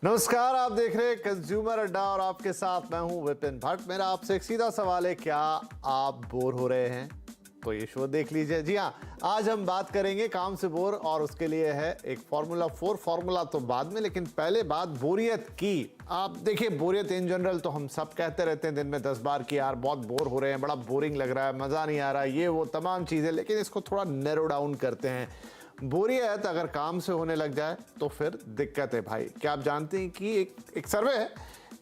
नमस्कार, आप देख रहे हैं कंज्यूमर अड्डा और आपके साथ मैं हूं विपिन भट्ट। मेरा आपसे एक सीधा सवाल है, क्या आप बोर हो रहे हैं? तो ये शो देख लीजिए। जी हाँ, आज हम बात करेंगे काम से बोर, और उसके लिए है एक फॉर्मूला 4। फॉर्मूला तो बाद में, लेकिन पहले बात बोरियत की। आप देखिए, बोरियत इन जनरल तो हम सब कहते रहते हैं दिन में 10 बार कि यार बहुत बोर हो रहे हैं, बड़ा बोरिंग लग रहा है, मजा नहीं आ रहा, ये वो तमाम चीजें। लेकिन इसको थोड़ा नैरो डाउन करते हैं। बोरियत अगर काम से होने लग जाए तो फिर दिक्कत है भाई। क्या आप जानते हैं कि एक सर्वे है,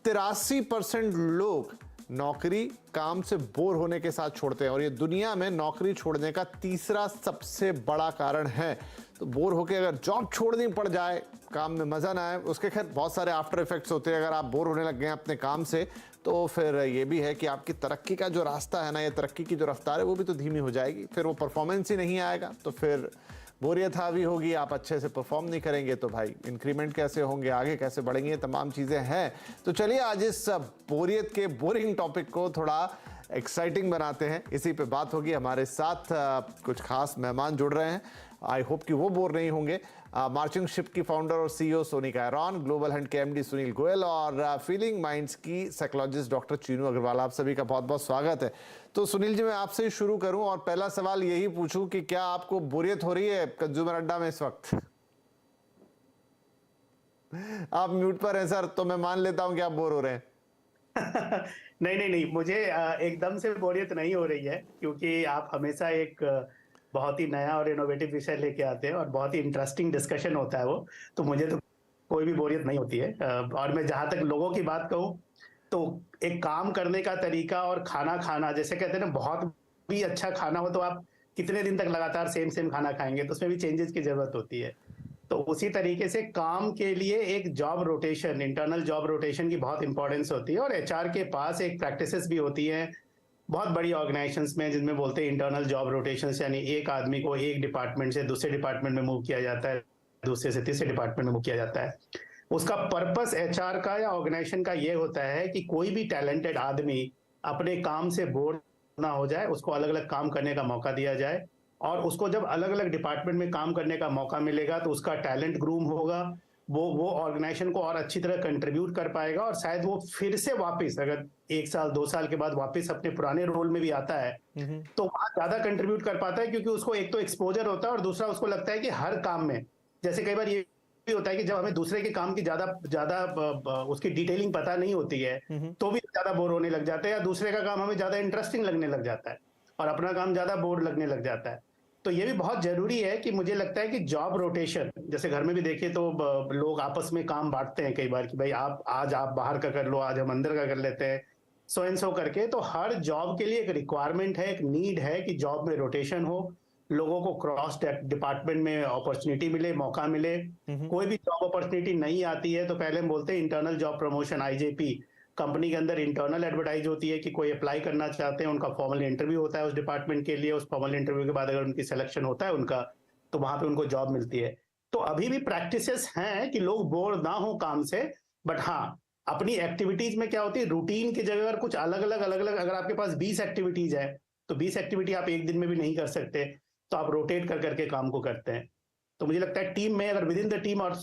83% लोग नौकरी काम से बोर होने के साथ छोड़ते हैं, और ये दुनिया में नौकरी छोड़ने का तीसरा सबसे बड़ा कारण है। तो बोर होके अगर जॉब छोड़नी पड़ जाए, काम में मजा ना आए, उसके खैर बहुत सारे आफ्टर इफेक्ट्स होते हैं। अगर आप बोर होने लग गए अपने काम से, तो फिर ये भी है कि आपकी तरक्की का जो रास्ता है ना, ये तरक्की की जो रफ्तार है, वो भी तो धीमी हो जाएगी। फिर वो परफॉर्मेंस ही नहीं आएगा, तो फिर बोरियत हावी होगी, आप अच्छे से परफॉर्म नहीं करेंगे, तो भाई इंक्रीमेंट कैसे होंगे, आगे कैसे बढ़ेंगे, तमाम चीज़ें हैं। तो चलिए आज इस बोरियत के बोरिंग टॉपिक को थोड़ा एक्साइटिंग बनाते हैं। इसी पे बात होगी। हमारे साथ कुछ खास मेहमान जुड़ रहे हैं। आई होप कि वो बोर नहीं होंगे। मार्चिंग शिप की फाउंडर और CEO Sonika Aaron, global Hunt के एमडी सुनील गोयल, और फीलिंग माइंड्स की साइकोलॉजिस्ट डॉक्टर चीनू अग्रवाल। आप सभी का बहुत बहुत स्वागत है। तो सुनील जी, मैं आपसे ही शुरू करूं और पहला सवाल यही पूछूं कि क्या आपको बोरियत हो रही है कंज्यूमर अड्डा में इस वक्त? आप म्यूट पर हैं सर, तो मैं मान लेता हूं कि आप बोर हो रहे हैं। नहीं नहीं नहीं, मुझे एकदम से बोरियत नहीं हो रही है, क्योंकि आप हमेशा एक बहुत ही नया और इनोवेटिव विषय लेके आते हैं और बहुत ही इंटरेस्टिंग डिस्कशन होता है वो। तो मुझे तो कोई भी बोरियत नहीं होती है। और मैं जहां तक लोगों की बात कहूँ, तो एक काम करने का तरीका और खाना खाना, जैसे कहते हैं ना, बहुत भी अच्छा खाना हो तो आप कितने दिन तक लगातार सेम सेम खाना खाएंगे, तो उसमें भी चेंजेस की जरूरत होती है। तो उसी तरीके से काम के लिए एक job rotation, internal job rotation की बहुत इंपॉर्टेंस होती है। और एचआर के पास एक प्रैक्टिसेस भी होती हैं बहुत बड़ी ऑर्गेनाइजेशंस में, जिनमें बोलते हैं इंटरनल जॉब रोटेशन, यानी एक आदमी को एक डिपार्टमेंट से दूसरे डिपार्टमेंट में मूव किया जाता है, दूसरे से तीसरे डिपार्टमेंट में मूव किया जाता है। उसका पर्पस एचआर का या ऑर्गेनाइजेशन का ये होता है कि कोई भी टैलेंटेड आदमी अपने काम से बोर ना हो जाए, उसको अलग अलग काम करने का मौका दिया जाए। और उसको जब अलग अलग डिपार्टमेंट में काम करने का मौका मिलेगा, तो उसका टैलेंट ग्रूम होगा, वो ऑर्गेनाइजेशन को और अच्छी तरह कंट्रीब्यूट कर पाएगा, और शायद वो फिर से वापस, अगर 1 साल 2 साल के बाद वापस अपने पुराने रोल में भी आता है, तो वहां ज्यादा कंट्रीब्यूट कर पाता है, क्योंकि उसको एक तो एक्सपोजर होता है, और दूसरा उसको लगता है कि हर काम में, जैसे कई बार ये भी होता है कि जब हमें दूसरे के काम की ज्यादा ज्यादा उसकी डिटेलिंग पता नहीं होती है, तो भी ज्यादा बोर होने लग जाते हैं, या दूसरे का काम हमें ज्यादा इंटरेस्टिंग लगने लग जाता है और अपना काम ज्यादा बोर लगने लग जाता है। तो ये भी बहुत जरूरी है कि मुझे लगता है कि जॉब रोटेशन, जैसे घर में भी देखिए तो लोग आपस में काम बांटते हैं कई बार कि भाई आप आज आप बाहर का कर लो, आज हम अंदर का कर लेते हैं, सो एंड सो करके। तो हर जॉब के लिए एक रिक्वायरमेंट है, एक नीड है कि जॉब में रोटेशन हो, लोगों को क्रॉस डिपार्टमेंट में अपॉर्चुनिटी मिले, मौका मिले। कोई भी जॉब अपॉर्चुनिटी नहीं आती है तो पहले हम बोलते हैं internal job promotion, IJP. Company के अंदर इंटरनल एडवर्टाइज होती है कि कोई अप्लाई करना चाहते हैं, उनका फॉर्मल इंटरव्यू होता है उस डिपार्टमेंट के लिए, उस फॉर्मल इंटरव्यू के बाद अगर उनकी सिलेक्शन होता है उनका, तो वहां पे उनको जॉब मिलती है। तो अभी भी प्रैक्टिसेस हैं कि लोग बोर ना हो काम से, बट हाँ, अपनी एक्टिविटीज में क्या होती है, रूटीन की जगह अगर कुछ अलग अलग अगर आपके पास 20 एक्टिविटीज है, तो 20 एक्टिविटी आप एक दिन में भी नहीं कर सकते, तो आप रोटेट कर करके काम को करते हैं। तो मुझे लगता है टीम में, अगर विद इन द टीम और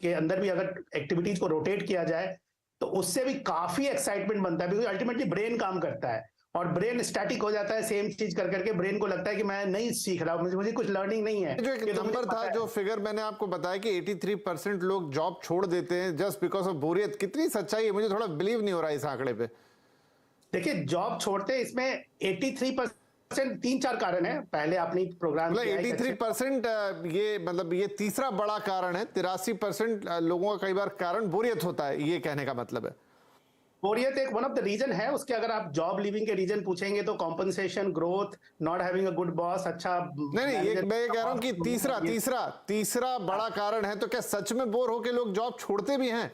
के अंदर भी अगर एक्टिविटीज को रोटेट किया जाए, तो उससे भी काफी एक्साइटमेंट बनता है, बिकॉज अल्टीमेटली ब्रेन काम करता है, और ब्रेन स्टैटिक हो जाता है सेम चीज कर करके। ब्रेन को लगता है कि मैं नहीं सीख रहा हूं, मुझे कुछ लर्निंग नहीं है। जो एक नंबर था, जो फिगर मैंने आपको बताया कि 83% लोग जॉब छोड़ देते हैं जस्ट बिकॉज ऑफ बोरियत, कितनी सच्चाई है? मुझे थोड़ा बिलीव नहीं हो रहा है इस आंकड़े पे। देखिए, जॉब छोड़ते इसमें 83% 3-4 कारण है। पहले अपनी प्रोग्राम 83%, ये मतलब ये तीसरा बड़ा कारण है। 83% लोगों का कई बार कारण बोरियत होता है, ये कहने का मतलब है। बोरियत एक वन ऑफ द रीजन है उसके। अगर आप जॉब लिविंग के रीजन पूछेंगे तो compensation, growth, not having a good boss, अच्छा नहीं, ये मैं ये कह रहा हूं कि तीसरा बड़ा कारण है। तो क्या सच में बोर होके लोग जॉब छोड़ते भी हैं?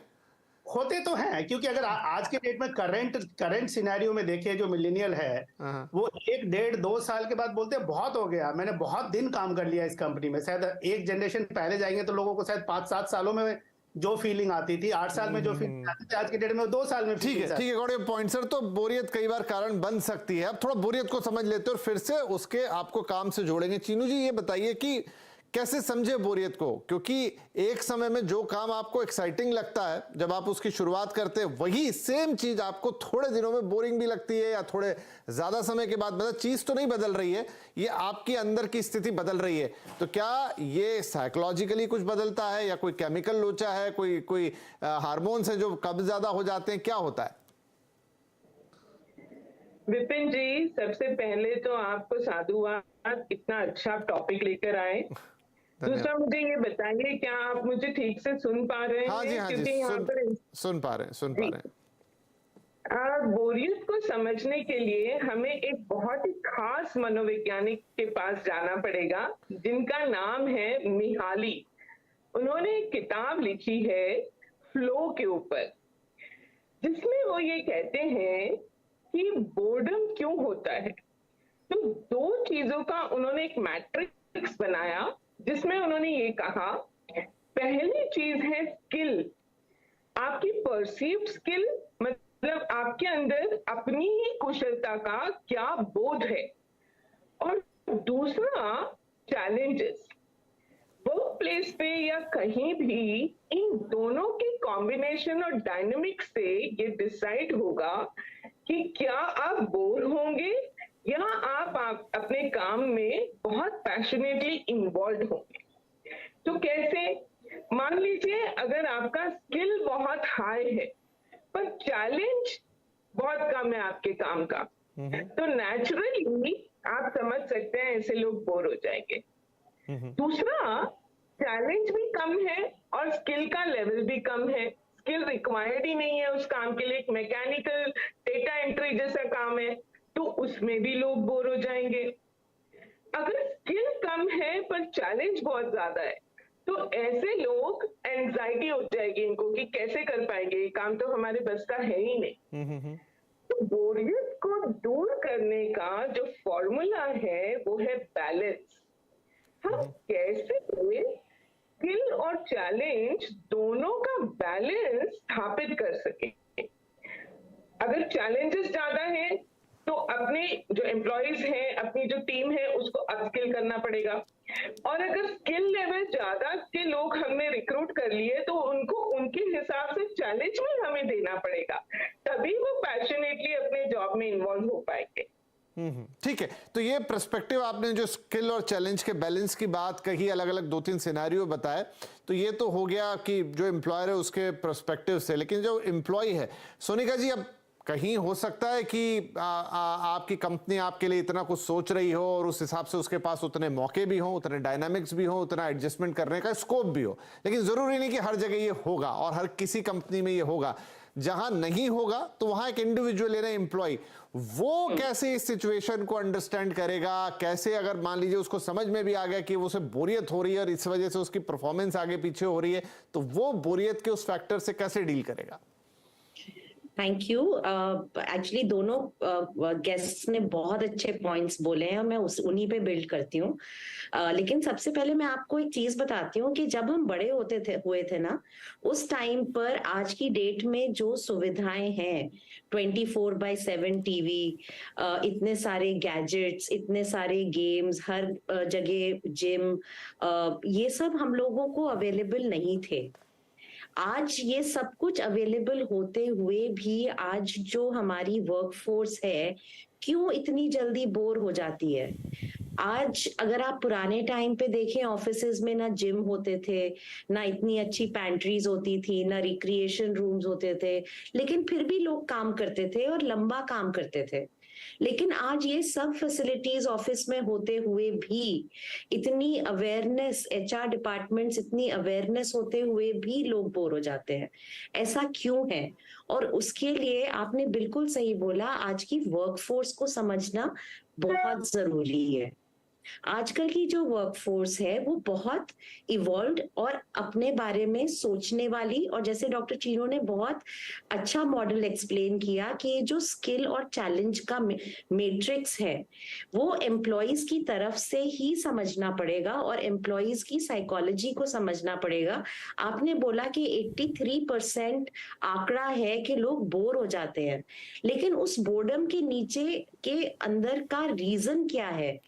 होते तो हैं, क्योंकि अगर आज के डेट में करंट सिनेरियो में देखें, जो मिलेनियल है, वो 1, 1.5, 2 साल के बाद बोलते हैं बहुत हो गया, मैंने बहुत दिन काम कर लिया इस कंपनी में। शायद एक जनरेशन पहले जाएंगे तो लोगों को शायद 5-7 सालों में जो फीलिंग आती थी, 8 साल में जो फीलिंग आती थी, आज के डेट में 2 साल में। ठीक है, गॉट योर पॉइंट सर। तो बोरियत कई बार कारण बन सकती है। अब थोड़ा बोरियत को समझ लेते हैं और फिर से उसके आपको काम से जोड़ेंगे। चीनू जी, ये बताइए कि कैसे समझे बोरियत को, क्योंकि एक समय में जो काम आपको एक्साइटिंग लगता है जब आप उसकी शुरुआत करते हैं, वही सेम चीज आपको थोड़े दिनों में बोरिंग भी लगती है या थोड़े ज्यादा समय के बाद। मतलब चीज तो नहीं बदल रही है, ये आपकी अंदर की स्थिति बदल रही है। तो क्या ये साइकोलॉजिकली कुछ बदलता है या कोई केमिकल लोचा है, कोई कोई हार्मोन्स है जो कब ज्यादा हो जाते हैं, क्या होता है? विपिन जी, सबसे पहले तो आपको साधुवाद, इतना अच्छा टॉपिक लेकर आए। दूसरा, मुझे ये बताइए, क्या आप मुझे ठीक से सुन पा रहे हैं? हाँ जी, हाँ क्योंकि जी, यहाँ पर सुन पा रहे हैं। बोरियत को समझने के लिए हमें एक बहुत ही खास मनोवैज्ञानिक के पास जाना पड़ेगा, जिनका नाम है मिहाली। उन्होंने एक किताब लिखी है फ्लो के ऊपर, जिसमें वो ये कहते हैं कि बोर्डम क्यों होता है। तो दो चीजों का उन्होंने एक मैट्रिक्स बनाया, जिसमें उन्होंने ये कहा, पहली चीज है स्किल, आपकी परसीव्ड स्किल, मतलब आपके अंदर अपनी ही कुशलता का क्या बोध है। और दूसरा चैलेंजेस, वर्क प्लेस पे या कहीं भी इन दोनों के कॉम्बिनेशन और डायनेमिक्स से ये डिसाइड होगा कि क्या आप बोर होंगे या आप अपने काम में बहुत पैशनेटली इन्वॉल्व होंगे। तो कैसे, मान लीजिए अगर आपका स्किल बहुत हाई है पर चैलेंज बहुत कम है आपके काम का, तो नेचुरली आप समझ सकते हैं ऐसे लोग बोर हो जाएंगे। दूसरा, चैलेंज भी कम है और स्किल का लेवल भी कम है, स्किल रिक्वायर्ड ही नहीं है उस काम के लिए, एक मैकेनिकल डेटा एंट्री जैसा काम है, तो उसमें भी लोग बोर हो जाएंगे। अगर स्किल कम है पर चैलेंज बहुत ज्यादा है, तो ऐसे लोग एंजाइटी हो जाएगी इनको कि कैसे कर पाएंगे, ये काम तो हमारे बस का है ही नहीं। तो बोरियत को दूर करने का जो फॉर्मूला है वो है बैलेंस। हम कैसे स्किल और चैलेंज दोनों का बैलेंस स्थापित कर सके। अगर चैलेंजेस ज्यादा हैं तो अपने जो एम्प्लॉइज हैं, अपनी जो टीम है, उसको अपस्किल करना पड़ेगा। और अगर स्किल लेवल ज्यादा के लोग हमने रिक्रूट कर लिए तो उनको उनके हिसाब से चैलेंज भी हमें देना पड़ेगा, तभी वो पैशनेटली अपने जॉब में इन्वॉल्व हो पाएंगे। ठीक है, तो ये पर्सपेक्टिव आपने जो स्किल और चैलेंज के बैलेंस की बात कही, अलग अलग 2-3 सिनेरियो बताए, तो ये तो हो गया कि जो एम्प्लॉयर है उसके पर्सपेक्टिव से। लेकिन जो एम्प्लॉय है, सोनिका जी, अब कहीं हो सकता है कि आपकी कंपनी आपके लिए इतना कुछ सोच रही हो और उस हिसाब से उसके पास उतने मौके भी हों, उतने डायनामिक्स भी हों, उतना एडजस्टमेंट करने का स्कोप भी हो, लेकिन जरूरी नहीं कि हर जगह ये होगा और हर किसी कंपनी में ये होगा। जहां नहीं होगा तो वहां एक इंडिविजुअल यानी एम्प्लॉय, वो कैसे इस सिचुएशन को अंडरस्टैंड करेगा, कैसे, अगर मान लीजिए उसको समझ में भी आ गया कि उसे बोरियत हो रही है और इस वजह से उसकी परफॉर्मेंस आगे पीछे हो रही है, तो वो बोरियत के उस फैक्टर से कैसे डील करेगा? Thank you. एक्चुअली दोनों गेस्ट्स ने बहुत अच्छे पॉइंट्स बोले हैं और मैं उन्हीं पे बिल्ड करती हूँ। लेकिन सबसे पहले मैं आपको एक चीज बताती हूँ कि जब हम बड़े हुए थे ना, उस टाइम पर आज की डेट में जो सुविधाएं हैं, 24/7 टीवी, इतने सारे गैजेट्स, इतने सारे गेम्स, हर जगह जिम, ये सब हम लोगों को अवेलेबल नहीं थे। आज ये सब कुछ अवेलेबल होते हुए भी आज जो हमारी वर्कफोर्स है, क्यों इतनी जल्दी बोर हो जाती है? आज अगर आप पुराने टाइम पे देखें, ऑफिसेज में ना जिम होते थे, ना इतनी अच्छी पैंट्रीज होती थी, ना रिक्रिएशन रूम्स होते थे, लेकिन फिर भी लोग काम करते थे और लंबा काम करते थे। लेकिन आज ये सब फैसिलिटीज ऑफिस में होते हुए भी, इतनी अवेयरनेस, एचआर डिपार्टमेंट्स इतनी अवेयरनेस होते हुए भी लोग बोर हो जाते हैं। ऐसा क्यों है? और उसके लिए आपने बिल्कुल सही बोला, आज की वर्कफोर्स को समझना बहुत जरूरी है। आजकल की जो वर्कफोर्स है वो बहुत इवॉल्व्ड और अपने बारे में सोचने वाली, और जैसे डॉक्टर चीनो ने बहुत अच्छा मॉडल एक्सप्लेन किया कि जो स्किल और चैलेंज का मैट्रिक्स है वो एम्प्लॉइज की तरफ से ही समझना पड़ेगा और एम्प्लॉइज की साइकोलॉजी को समझना पड़ेगा। आपने बोला कि 83% आंकड़ा है कि लोग बोर हो जाते हैं, लेकिन उस बोर्डम के नीचे के अंदर का रीजन क्या है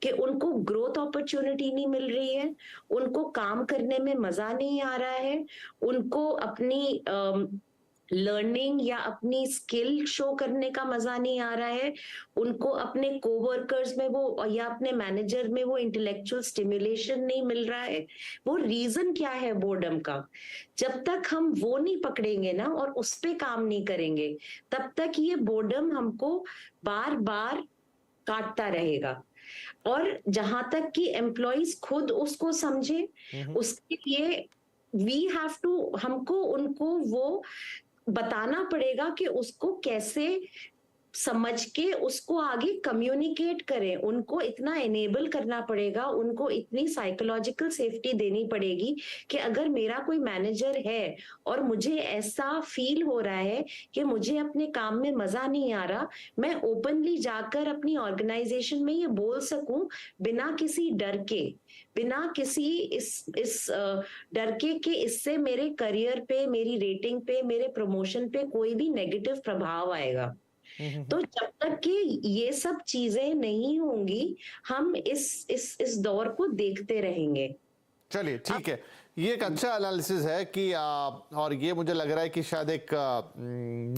कि उनको ग्रोथ अपॉर्चुनिटी नहीं मिल रही है, उनको काम करने में मजा नहीं आ रहा है, उनको अपनी लर्निंग या अपनी स्किल शो करने का मजा नहीं आ रहा है, उनको अपने कोवर्कर्स में वो या अपने मैनेजर में वो इंटेलेक्चुअल स्टिमुलेशन नहीं मिल रहा है। वो रीजन क्या है बोर्डम का? जब तक हम वो नहीं पकड़ेंगे ना और उस पे काम नहीं करेंगे, तब तक ये बोर्डम हमको बार बार काटता रहेगा। और जहां तक कि एम्प्लॉइज खुद उसको समझे, उसके लिए वी हैव टू, हमको उनको वो बताना पड़ेगा कि उसको कैसे समझ के उसको आगे कम्युनिकेट करें, उनको इतना एनेबल करना पड़ेगा, उनको इतनी साइकोलॉजिकल सेफ्टी देनी पड़ेगी कि अगर मेरा कोई मैनेजर है और मुझे ऐसा फील हो रहा है कि मुझे अपने काम में मजा नहीं आ रहा, मैं ओपनली जाकर अपनी ऑर्गेनाइजेशन में ये बोल सकूं बिना किसी डर के, बिना किसी इस डर के कि इससे मेरे करियर पे, मेरी रेटिंग पे, मेरे प्रमोशन पे कोई भी नेगेटिव प्रभाव आएगा। तो जब तक कि ये सब चीजें नहीं होंगी, हम इस दौर को देखते रहेंगे। चलिए ठीक है, ये एक अच्छा एनालिसिस है कि और ये मुझे लग रहा है कि शायद एक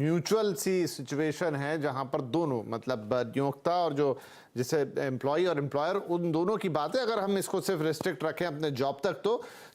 म्यूचुअल सी सिचुएशन है जहां पर दोनों, मतलब नियोक्ता और जो जिसे एम्प्लॉय और एम्प्लॉयर, उन दोनों की बातें अगर हम इसको सिर्फ रिस्ट्रिक्ट रखें अपने जॉब तक,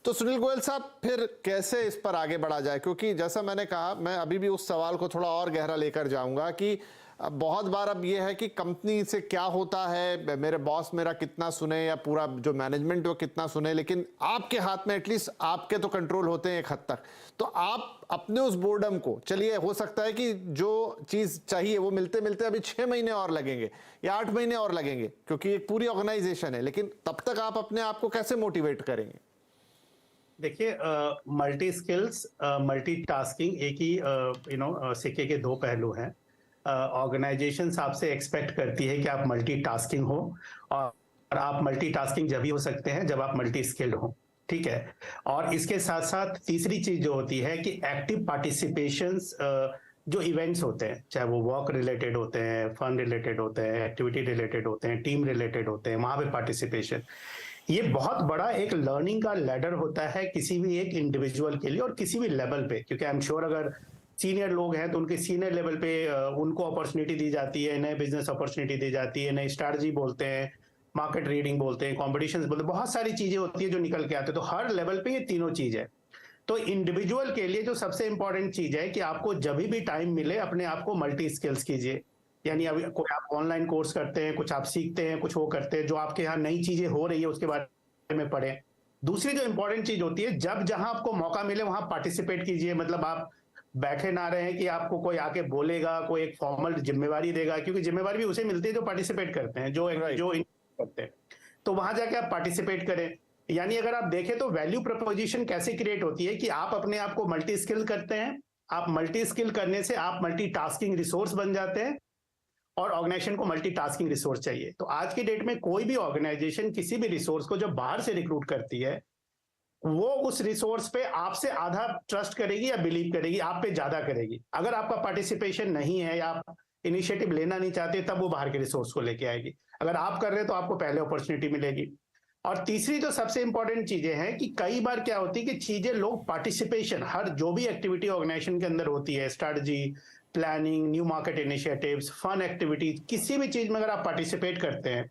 तो सुनील गोयल साहब फिर कैसे इस पर आगे बढ़ा जाए? क्योंकि जैसा मैंने कहा, मैं अभी भी उस सवाल को थोड़ा और गहरा लेकर जाऊंगा कि बहुत बार अब ये है कि कंपनी से क्या होता है, मेरे बॉस मेरा कितना सुने या पूरा जो मैनेजमेंट वो कितना सुने, लेकिन आपके हाथ में एटलीस्ट आपके तो कंट्रोल होते हैं एक हद तक। तो आप अपने उस बोर्डम को, चलिए हो सकता है कि जो चीज चाहिए वो मिलते मिलते अभी 6 महीने और लगेंगे या 8 महीने और लगेंगे, क्योंकि एक पूरी ऑर्गेनाइजेशन है, लेकिन तब तक आप अपने आप को कैसे मोटिवेट करेंगे? देखिए, मल्टी स्किल्स, मल्टीटास्किंग एक ही सिक्के के दो पहलू हैं। ऑर्गेनाइजेशंस आपसे एक्सपेक्ट करती है कि आप मल्टीटास्किंग हो, और आप मल्टीटास्किंग जब ही हो सकते हैं जब आप मल्टी स्किल्ड हो, ठीक है। और इसके साथ साथ तीसरी चीज जो होती है कि एक्टिव पार्टिसिपेशंस, जो इवेंट्स होते हैं, चाहे वो वर्क रिलेटेड होते हैं, फन रिलेटेड होते हैं, एक्टिविटी रिलेटेड होते हैं, टीम रिलेटेड होते हैं, वहां पे पार्टिसिपेशन, ये बहुत बड़ा एक लर्निंग का लैडर होता है किसी भी एक इंडिविजुअल के लिए और किसी भी लेवल पे। क्योंकि आई एम श्योर अगर सीनियर लोग हैं तो उनके सीनियर लेवल पे उनको अपॉर्चुनिटी दी जाती है, नए बिजनेस अपॉर्चुनिटी दी जाती है, नई स्ट्रैटेजी बोलते हैं, मार्केट रीडिंग बोलते हैं, कॉम्पिटिशंस बोलते हैं, बहुत सारी चीजें होती है जो निकल के आते हैं। तो हर लेवल पे ये तीनों चीज है। तो इंडिविजुअल के लिए जो सबसे इंपॉर्टेंट चीज है कि आपको जब भी टाइम मिले अपने आप को मल्टी स्किल्स कीजिए। यानी अभी कोई आप ऑनलाइन कोर्स करते हैं, कुछ आप सीखते हैं, कुछ वो करते हैं, जो आपके यहाँ नई चीजें हो रही है उसके बारे में पढ़ें। दूसरी जो इंपॉर्टेंट चीज होती है, जब जहां आपको मौका मिले वहां पार्टिसिपेट कीजिए। मतलब आप बैठे ना रहे कि आपको कोई आके बोलेगा, कोई एक फॉर्मल जिम्मेवारी देगा, क्योंकि जिम्मेवारी भी उसे मिलती है जो पार्टिसिपेट करते हैं, जो करते हैं। तो वहां जाके आप पार्टिसिपेट करें। यानी अगर आप देखें तो वैल्यू प्रपोजिशन कैसे क्रिएट होती है कि आप अपने आप को मल्टी स्किल करते हैं, आप मल्टी स्किल करने से आप मल्टीटास्किंग रिसोर्स बन जाते हैं, और ऑर्गेनाइजेशन को मल्टीटास्किंग रिसोर्स चाहिए। तो आज की डेट में कोई भी ऑर्गेनाइजेशन किसी भी रिसोर्स को जब बाहर से रिक्रूट करती है, वो उस रिसोर्स पे आपसे आधा ट्रस्ट करेगी या बिलीव करेगी, आप पे ज्यादा करेगी। अगर आपका पार्टिसिपेशन नहीं है या आप इनिशिएटिव लेना नहीं चाहते, तब वो बाहर के रिसोर्स को लेके आएगी। अगर आप कर रहे हैं तो आपको पहले अपॉर्चुनिटी मिलेगी। और तीसरी जो सबसे इंपॉर्टेंट चीजें हैं कि कई बार क्या होती है कि चीजें लोग पार्टिसिपेशन, हर जो भी एक्टिविटी ऑर्गेनाइजेशन के अंदर होती है, strategy, planning, new market initiatives, fun activities, किसी भी चीज में अगर आप पार्टिसिपेट करते हैं,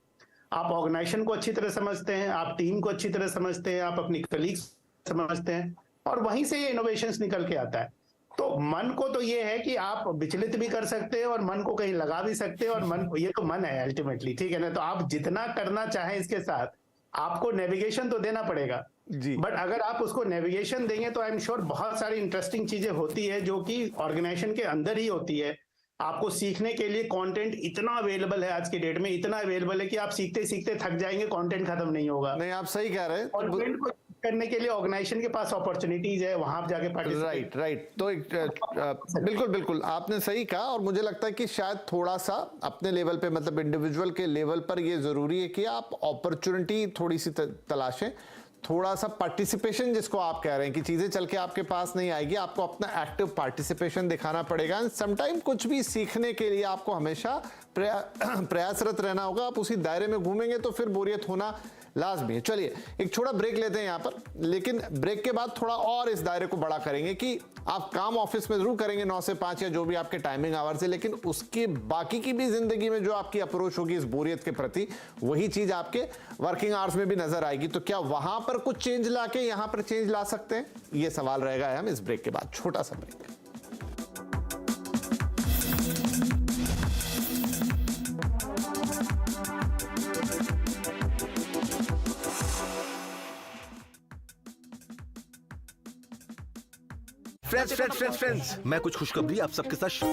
आप ऑर्गेनाइजेशन को अच्छी तरह समझते हैं, आप टीम को अच्छी तरह समझते हैं, आप अपनी कलीग्स समझते हैं, और वहीं से ये इनोवेशंस निकल के आता है। तो मन को तो ये है कि आप विचलित भी कर सकते हैं और मन को कहीं लगा भी सकते हैं, और मन, ये तो मन है अल्टीमेटली, ठीक है ना। तो आप जितना करना चाहें इसके साथ, आपको नेविगेशन तो देना पड़ेगा जी। बट अगर आप उसको नेविगेशन देंगे तो आई एम श्योर बहुत सारी इंटरेस्टिंग चीजें होती है जो कि ऑर्गेनाइजेशन के अंदर ही होती है। आपको सीखने के लिए कंटेंट इतना अवेलेबल है, आज की डेट में इतना अवेलेबल है कि आप सीखते सीखते थक जाएंगे, कंटेंट खत्म नहीं होगा। नहीं, आप सही कह रहे हैं। कंटेंट को करने के लिए ऑर्गेनाइजेशन के पास अपॉर्चुनिटीज है, वहां आप जाके पार्टिसिपेट। राइट। तो बिल्कुल आपने सही कहा, और मुझे लगता है कि शायद थोड़ा सा अपने लेवल पे, मतलब इंडिविजुअल के लेवल पर ये जरूरी है कि आप अपॉर्चुनिटी थोड़ी सी तलाशें, थोड़ा सा पार्टिसिपेशन, जिसको आप कह रहे हैं कि चीजें चल के आपके पास नहीं आएगी, आपको अपना एक्टिव पार्टिसिपेशन दिखाना पड़ेगा। एंड समटाइम कुछ भी सीखने के लिए आपको हमेशा प्रयासरत रहना होगा। आप उसी दायरे में घूमेंगे तो फिर बोरियत होना लाजमी है। चलिए एक छोटा ब्रेक लेते हैं यहाँ पर, लेकिन ब्रेक के बाद थोड़ा और इस दायरे को बड़ा करेंगे कि आप काम ऑफिस में जरूर करेंगे 9 से 5 या जो भी आपके टाइमिंग आवर्स है, लेकिन उसके बाकी की भी जिंदगी में जो आपकी अप्रोच होगी इस बोरियत के प्रति, वही चीज आपके वर्किंग आवर्स में भी नजर आएगी। तो क्या वहां पर कुछ चेंज लाके यहां पर चेंज ला सकते हैं? ये सवाल रहेगा हम इस ब्रेक के बाद। छोटा सा ब्रेक। फ्रेंड्स, मैं कुछ खुशखबरी आप सबके साथ।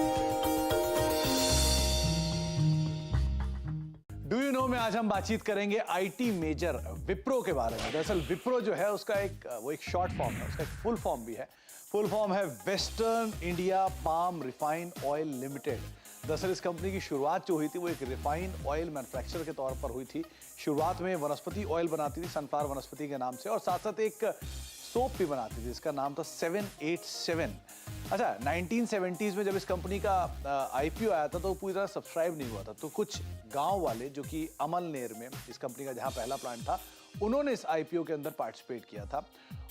डू यू नो में आज हम बातचीत करेंगे आईटी मेजर विप्रो के बारे में। दरअसल विप्रो जो है उसका एक शॉर्ट फॉर्म है, उसका एक फुल फॉर्म भी है। फुल फॉर्म है western India palm refine oil limited. दरअसल इस कंपनी की शुरुआत जो हुई थी वो एक रिफाइन ऑयल मैन्युफैक्चरर के तौर पर हुई थी। शुरुआत में वनस्पति ऑयल बनाती थी, सनफ्लावर वनस्पति के नाम से, और साथ साथ एक सोप भी बनाती थी, इसका नाम था 787। अच्छा, 1970s में जब इस कंपनी का आईपीओ आया था तो वो पूरी तरह सब्सक्राइब नहीं हुआ था। तो कुछ गांव वाले जो कि अमलनेर में इस कंपनी का जहां पहला प्लांट था, उन्होंने इस आईपीओ के अंदर पार्टिसिपेट किया था,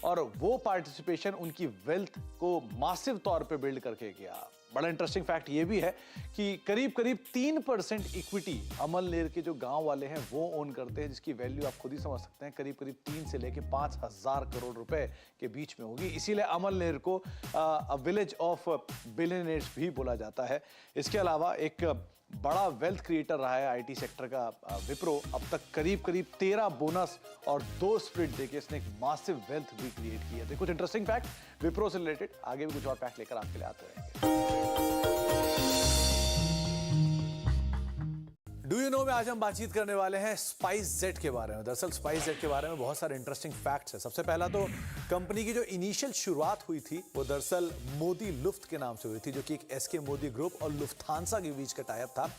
और वो पार्टिसिपेशन उनकी वेल्थ को मासिव तौर पे बिल्ड करके किया। बड़ा इंटरेस्टिंग फैक्ट ये भी है कि करीब 3% इक्विटी अमलनेर के जो गांव वाले हैं वो ओन करते हैं, जिसकी वैल्यू आप खुद ही समझ सकते हैं, करीब 3 से लेके 5,000 करोड़ रुपए के बीच में होगी। इसीलिए अमलनेर को विलेज ऑफ बिलियनेयर्स भी बोला जाता है। इसके अलावा एक बड़ा वेल्थ क्रिएटर रहा है आईटी सेक्टर का विप्रो। अब तक करीब 13 बोनस और 2 स्प्लिट देके इसने एक मासिव वेल्थ भी क्रिएट की है। तो कुछ इंटरेस्टिंग फैक्ट विप्रो से रिलेटेड, आगे भी कुछ और फैक्ट लेकर आपके लिए आते रहेंगे। डू यू नो में आज हम बातचीत करने वाले हैं स्पाइसजेट के बारे में। दरअसल स्पाइसजेट के बारे में बहुत सारे इंटरेस्टिंग फैक्ट्स हैं। सबसे पहला तो कंपनी की जो इनिशियल शुरुआत हुई थी वो दरअसल मोदी लुफ्त के नाम से हुई थी, जो कि एक एसके मोदी ग्रुप और लुफ्थांसा के बीच का टाइप था।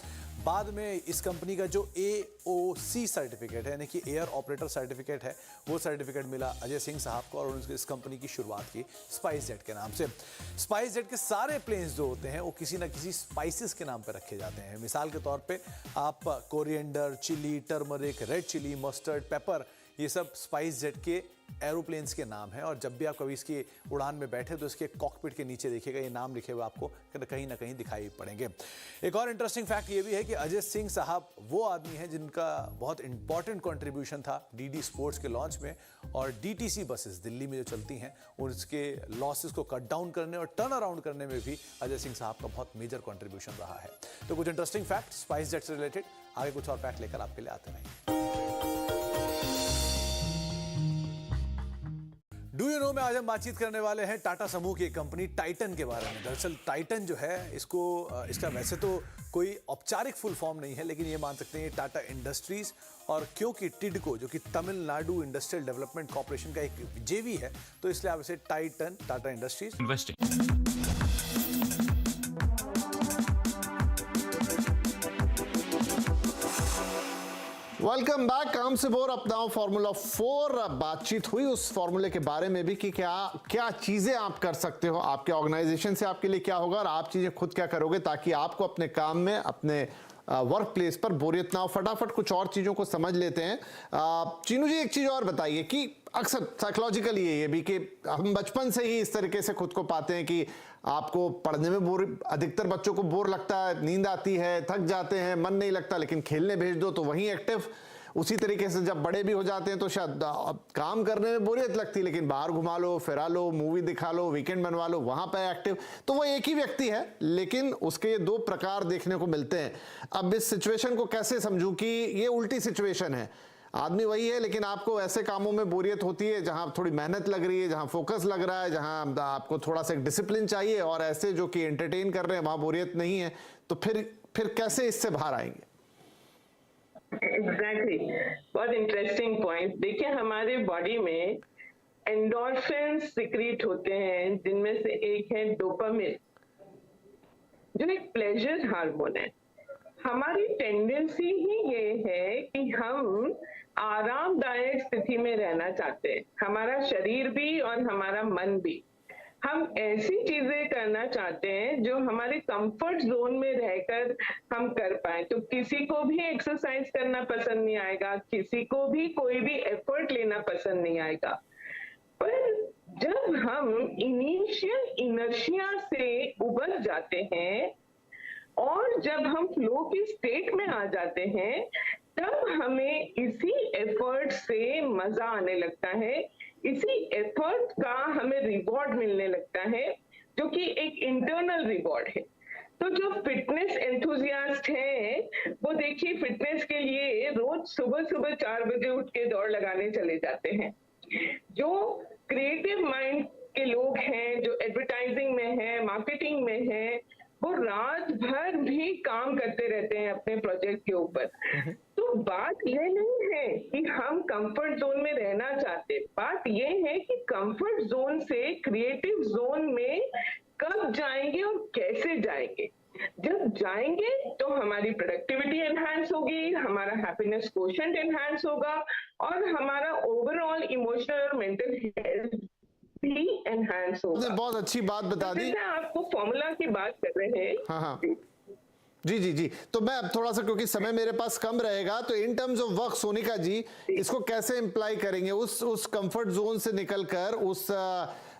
बाद में इस कंपनी का जो AOC सर्टिफिकेट है, यानी कि एयर ऑपरेटर सर्टिफिकेट है, वो सर्टिफिकेट मिला अजय सिंह साहब को, और उन्होंने इस कंपनी की शुरुआत की स्पाइसजेट के नाम से। स्पाइसजेट के सारे प्लेन्स जो होते हैं वो किसी ना किसी स्पाइसेस के नाम पर रखे जाते हैं। मिसाल के तौर पे आप coriander, chilli, turmeric, red chilli, mustard, pepper, ये सब स्पाइसजेट के एरोप्लेन्स के नाम हैं। और जब भी आप कभी इसकी उड़ान में बैठे तो इसके कॉकपिट के नीचे देखिएगा ये नाम लिखे हुए आपको कहीं ना कहीं दिखाई पड़ेंगे। एक और इंटरेस्टिंग फैक्ट ये भी है कि अजय सिंह साहब वो आदमी हैं जिनका बहुत इंपॉर्टेंट कंट्रीब्यूशन था डीडी स्पोर्ट्स के लॉन्च में, और डीटीसी बसेस दिल्ली में जो चलती हैं उसके लॉसेस को कट डाउन करने और टर्न अराउंड करने में भी अजय सिंह साहब का बहुत मेजर कंट्रीब्यूशन रहा है। तो कुछ इंटरेस्टिंग फैक्ट स्पाइसजेट से रिलेटेड, आगे कुछ और फैक्ट लेकर आपके लिए आते रहेंगे। डू यू नो में आज हम बातचीत करने वाले हैं टाटा समूह की कंपनी टाइटन के बारे में। दरअसल टाइटन जो है इसका वैसे तो कोई औपचारिक फुल फॉर्म नहीं है, लेकिन ये मान सकते हैं ये टाटा इंडस्ट्रीज और क्योंकि टिडको जो कि तमिलनाडु इंडस्ट्रियल डेवलपमेंट कॉर्पोरेशन का एक जेवी है, तो इसलिए आप इसे Titan, Tata industries investing. Welcome back. काम से बोर अपनाओ फॉर्मूला 4। बातचीत हुई उस फॉर्मूले के बारे में भी कि क्या चीजें आप कर सकते हो, आपके ऑर्गेनाइजेशन से आपके लिए क्या होगा और आप चीजें खुद क्या करोगे ताकि आपको अपने काम में, अपने वर्क प्लेस पर बोरियत ना हो। फटाफट कुछ और चीजों को समझ लेते हैं। चीनू जी, एक चीज और बताइए कि अक्सर साइकोलॉजिकली ये भी कि हम बचपन से ही इस तरीके से खुद को पाते हैं कि आपको पढ़ने में बोर, अधिकतर बच्चों को बोर लगता है, नींद आती है, थक जाते हैं, मन नहीं लगता, लेकिन खेलने भेज दो तो वहीं एक्टिव। उसी तरीके से जब बड़े भी हो जाते हैं तो शायद काम करने में बोरियत लगती है, लेकिन बाहर घुमा लो, फिरा लो, मूवी दिखा लो, वीकेंड बनवा लो, वहां पर एक्टिव। तो वो एक ही व्यक्ति है, लेकिन उसके ये 2 प्रकार देखने को मिलते हैं। अब इस सिचुएशन को कैसे समझूं कि ये उल्टी सिचुएशन है, आदमी वही है लेकिन आपको ऐसे कामों में बोरियत होती है जहां थोड़ी मेहनत लग रही है, जहां फोकस लग रहा है, जहां आपको थोड़ा सा डिसिप्लिन चाहिए, और ऐसे जो कि एंटरटेन कर रहे हैं वहां बोरियत नहीं है, तो फिर कैसे इससे बाहर आएंगे? एग्जैक्टली, बहुत इंटरेस्टिंग पॉइंट। देखिए, हमारे बॉडी में एंडोर्फिन सिक्रीट होते हैं, जिनमें से एक है डोपामिन, जो एक प्लेजर हार्मोन है। हमारी टेंडेंसी ही ये है कि हम आरामदायक स्थिति में रहना चाहते हैं, हमारा शरीर भी और हमारा मन भी। हम ऐसी चीजें करना चाहते हैं जो हमारे कंफर्ट जोन में रहकर हम कर पाए। तो किसी को भी एक्सरसाइज करना पसंद नहीं आएगा, किसी को भी कोई भी एफर्ट लेना पसंद नहीं आएगा, पर जब हम इनिशियल इनर्शिया से उबर जाते हैं और जब हम फ्लो की स्टेट में आ जाते हैं, तब हमें इसी एफर्ट से मजा आने लगता है, इसी एफर्ट का हमें रिवॉर्ड मिलने लगता है, जो कि एक इंटरनल रिवॉर्ड है। तो जो फिटनेस एंथुजियास्ट हैं, वो देखिए फिटनेस के लिए रोज सुबह सुबह 4 बजे उठ के दौड़ लगाने चले जाते हैं। जो क्रिएटिव माइंड के लोग हैं, जो एडवर्टाइजिंग में है, मार्केटिंग में है, वो रात भर भी काम करते रहते हैं अपने प्रोजेक्ट के ऊपर। तो बात ये नहीं है कि हम कंफर्ट जोन में रहना चाहते, बात ये है कि कंफर्ट जोन से क्रिएटिव जोन में कब जाएंगे और कैसे जाएंगे। जब जाएंगे तो हमारी प्रोडक्टिविटी एनहांस होगी, हमारा हैप्पीनेस क्वोशेंट एनहांस होगा और हमारा ओवरऑल इमोशनल और मेंटल हेल्थ भी एनहांस होगा। बहुत अच्छी बात बता दी। जैसे आपको फॉर्मूला की बात कर रहे हैं। हाँ। जी। तो मैं अब थोड़ा सा, क्योंकि समय मेरे पास कम रहेगा, तो in terms of work Sonika ji इसको कैसे इम्प्लाई करेंगे उस कंफर्ट जोन से निकलकर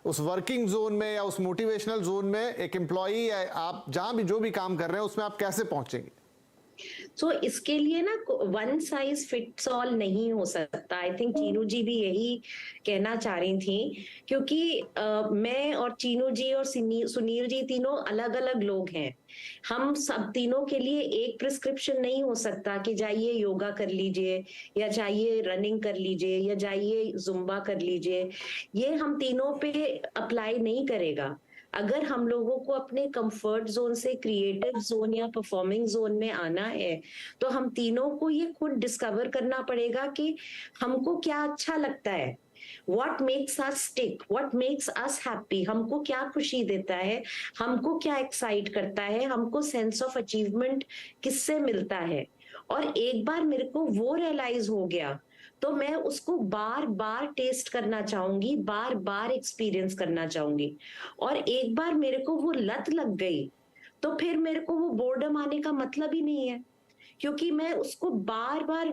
उस वर्किंग जोन में या उस मोटिवेशनल जोन में एक एम्प्लॉई, आप जहां भी जो भी काम कर रहे हैं उसमें आप कैसे पहुंचेंगे? तो इसके लिए ना वन साइज फिट्स ऑल नहीं हो सकता। आई थिंक चीनू जी भी यही कहना चाह रही थी, क्योंकि मैं और चीनू जी और सुनील जी तीनों अलग अलग लोग हैं। हम सब तीनों के लिए एक प्रिस्क्रिप्शन नहीं हो सकता कि जाइए योगा कर लीजिए या जाइए रनिंग कर लीजिए या जाइए जुम्बा कर लीजिए। ये हम तीनों पे अप्लाई नहीं करेगा। अगर हम लोगों को अपने कंफर्ट जोन से क्रिएटिव जोन या परफॉर्मिंग जोन में आना है, तो हम तीनों को ये खुद डिस्कवर करना पड़ेगा कि हमको क्या अच्छा लगता है, what makes us tick, what makes us happy, हमको क्या खुशी देता है, हमको क्या एक्साइट करता है, हमको सेंस ऑफ अचीवमेंट किससे मिलता है। और एक बार मेरे को वो रियलाइज हो गया तो मैं उसको बार बार टेस्ट करना चाहूंगी, बार बार एक्सपीरियंस करना चाहूंगी। और एक बार मेरे को वो लत लग गई तो फिर मेरे को वो बोर्डम आने का मतलब ही नहीं है, क्योंकि मैं उसको बार बार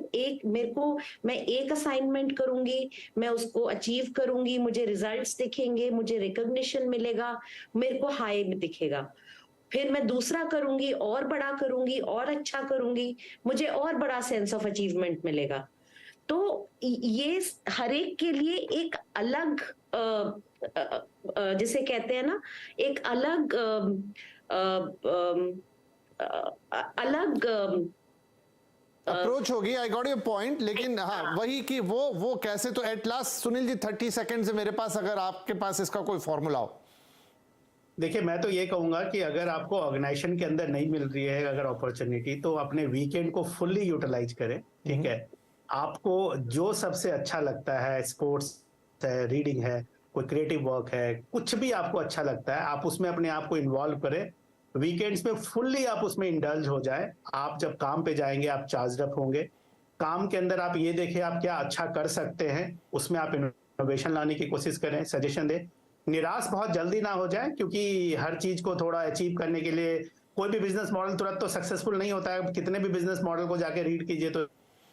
मैं एक असाइनमेंट करूंगी, मैं उसको अचीव करूंगी, मुझे रिजल्ट्स दिखेंगे, मुझे रिकॉग्निशन मिलेगा, मेरे को हाई में दिखेगा। फिर मैं दूसरा करूंगी और बड़ा करूंगी और अच्छा करूंगी, मुझे और बड़ा सेंस ऑफ अचीवमेंट मिलेगा। तो ये हर एक के लिए एक अलग जिसे कहते हैं ना, एक अलग अप्रोच होगी। I got your point. लेकिन हाँ, वही कि वो कैसे, तो at last Sunil ji 30 second से मेरे पास, अगर आपके पास इसका कोई फॉर्मूला हो। देखिए, मैं तो ये कहूंगा कि अगर आपको ऑर्गेनाइजेशन के अंदर नहीं मिल रही है अगर अपॉर्चुनिटी, तो अपने वीकेंड को फुल्ली यूटिलाइज करें। ठीक है, आपको जो सबसे अच्छा लगता है, स्पोर्ट्स है, रीडिंग है, कोई क्रिएटिव वर्क है, कुछ भी आपको अच्छा लगता है, आप उसमें अपने आप को इन्वॉल्व करें। वीकेंड्स में फुल्ली आप उसमें इंडल्ज हो जाए। आप जब काम पे जाएंगे आप चार्ज अप होंगे। काम के अंदर आप ये देखें आप क्या अच्छा कर सकते हैं, उसमें आप इनोवेशन लाने की कोशिश करें, सजेशन दें। निराश बहुत जल्दी ना हो जाए, क्योंकि हर चीज को थोड़ा अचीव करने के लिए कोई भी बिजनेस मॉडल तुरंत तो सक्सेसफुल नहीं होता है। कितने भी बिजनेस मॉडल को जाके रीड कीजिए, तो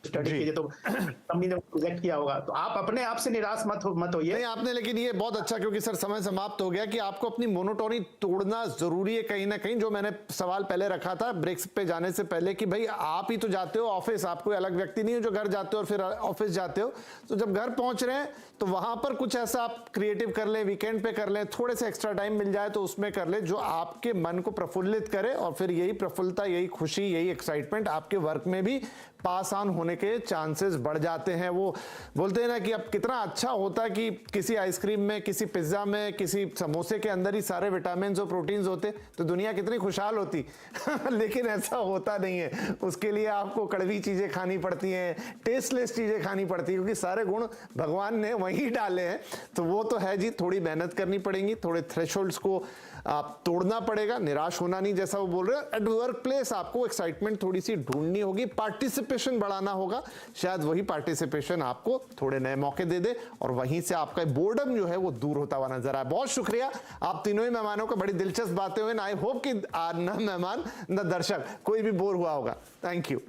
स्टडी कीजिए, तो कंपनी ने प्रोजेक्ट किया होगा। तो आप अपने आप से निराश मत होइए। नहीं आपने, लेकिन ये बहुत अच्छा, क्योंकि सर समय समाप्त हो गया, कि आपको अपनी मोनोटोनी तोड़ना जरूरी है कहीं ना कहीं। जो मैंने सवाल पहले रखा था ब्रेक्स पे जाने से पहले, कि भाई आप ही तो जाते हो ऑफिस, आप कोई अलग व्यक्ति नहीं हो जो घर जाते हो और फिर ऑफिस जाते हो। तो जब घर पहुंच रहे हैं तो वहां पर कुछ ऐसा आप क्रिएटिव कर लें, वीकेंड पे कर लें, थोड़े से एक्स्ट्रा टाइम मिल जाए तो उसमें कर लें जो आपके मन को प्रफुल्लित करे, और फिर यही प्रफुल्लता, यही खुशी, यही एक्साइटमेंट आपके वर्क में भी पास ऑन होने के चांसेस बढ़ जाते हैं। वो बोलते हैं ना कि अब कितना अच्छा होता कि किसी आइसक्रीम में, किसी पिज्जा में, किसी समोसे के अंदर ही सारे विटामिन और प्रोटीन्स होते तो दुनिया कितनी खुशहाल होती लेकिन ऐसा होता नहीं है। उसके लिए आपको कड़वी चीजें खानी पड़ती हैं, टेस्टलेस चीजें खानी पड़ती हैं, क्योंकि सारे गुण भगवान ने वहीं डाले हैं। तो वो तो है जी, थोड़ी मेहनत करनी पड़ेगी, थोड़े थ्रेशोल्ड्स को आप तोड़ना पड़ेगा, निराश होना नहीं, जैसा वो बोल रहे हैं। एट वर्क प्लेस आपको एक्साइटमेंट थोड़ी सी ढूंढनी होगी, पार्टिसिपेशन बढ़ाना होगा, शायद वही पार्टिसिपेशन आपको थोड़े नए मौके दे दे और वहीं से आपका बोर्डम जो है वो दूर होता हुआ नजर आए। बहुत शुक्रिया आप तीनों ही मेहमानों को, बड़ी दिलचस्प बातें हुई। आई होप कि न मेहमान न दर्शक कोई भी बोर हुआ होगा। Thank you.